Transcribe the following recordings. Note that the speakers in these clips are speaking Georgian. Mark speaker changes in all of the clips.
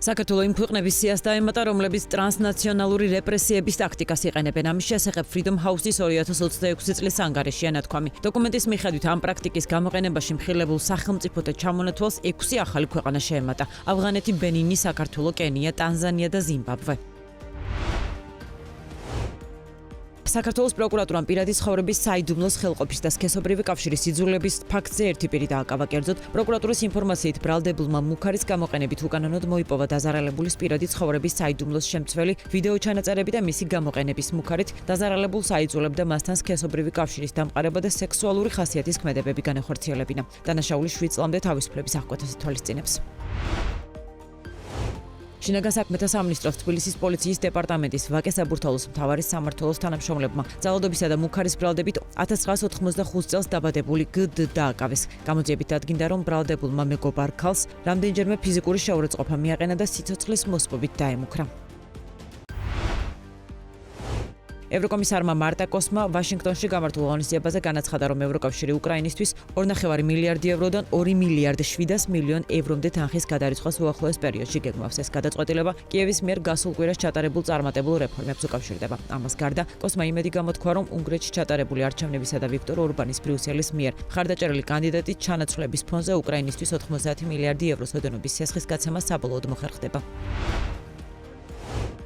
Speaker 1: საქართველოს იმ ქვეყნების სიას დაემატა, რომლებიც ტრანსნაციონალური რეპრესიების ტაქტიკას იყენებენ. ამის შესახებ Freedom House-ის 2026 წლის ანგარიშია ნათქვამი. დოკუმენტის მიხედვით ამ პრაქტიკის გამოყენებაში მხილებულ სახელმწიფოთა ჩამონათვალს 6 ახალი ქვეყანა შეემატა: ავღანეთი, ბენინი, საქართველო, კენია, ტანზანია და ზიმბაბვე. საქართველოს პროკურატურამ პირადი ცხოვრების საიდუმლოს ხელყოფის და სქესობრივი კავშირის იძულების ფაქტზე ერთი პირი დააკავა. კერძოდ, პროკურატურის ინფორმაციით ბრალდებულმა მუქარის გამოყენებით უკანონოდ მოიპოვა დაზარალებულის პირადი ცხოვრების საიდუმლოს შემცველი ვიდეო ჩანაწერები და მისი გამოყენების მუქარით დაზარალებულს აიძულებდა მასთან სქესობრივი კავშირის დამყარება და სექსუალური ხასიათის ქმედებები განახორციელებინა. დანაშაული 7 წლამდე თავისუფლების აღკვეთას ითვალისწინებს. შინაგან საქმეთა სამინისტროს თბილისის პოლიციის დეპარტამენტის ვაკე საბურთალოს მთავარი სამმართველოს თანამშრომლებმა ძალადობისა და მუქარის ბრალდებით 1985 წელს დაბადებული გ.დ. დააკავეს. გამოძიებით დადგინდა, რომ ბრალდებულმა მეგობარ ქალს რამდენჯერმე ფიზიკური შეურაცხყოფა მიაყენა და სიცოცხლის მოსპობით დაემუქრა. ევროკომისარმა მარტა კოსმა ვაშინგტონში გამართულ ღონისძიებაზე განაცხადა, რომ ევროკავშირი უკრაინისთვის 2,5 მილიარდი ევროდან 2 მილიარდ 700 მილიონ ევრომდე თანხის გადარიცხვას უახლოეს პერიოდში გეგმავს. ეს გადაწყვეტილება კიევის მიერ გასულ კვირას ჩატარებულ წარმატებულ რეფორმებს უკავშირდება. ამას გარდა, კოსმა იმედი გამოთქვა, რომ უნგრეთში ჩატარებული არჩევნებისა და ვიქტორ ორბანის ბრიუსელის მიერ მხარდაჭერილი კანდიდატის ჩანაცვლების ფონზე უკრაინისთვის 90 მილიარდი ევროს ოდენობის სესხისგაცემა საბოლოოდ მოხერხდება.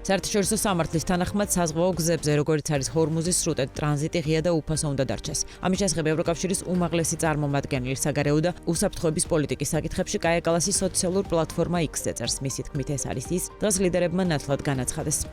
Speaker 1: საერთაშორისო სამართლის თანახმად საზღვაო გზებზე, როგორც არის ჰორმუზის სრუტე, ტრანზიტი ღია და უფასო უნდა დარჩეს. ამის შესახებ ევროკავშირის უმაღლესი წარმომადგენელი საგარეო და უსაფრთხოების პოლიტიკის საკითხებში კაია კალასის სოციალურ პლატფორმა X-ზე წერს. მისი თქმით, ეს არის ის, დღეს ლიდერებმა ნათლად განაცხადეს.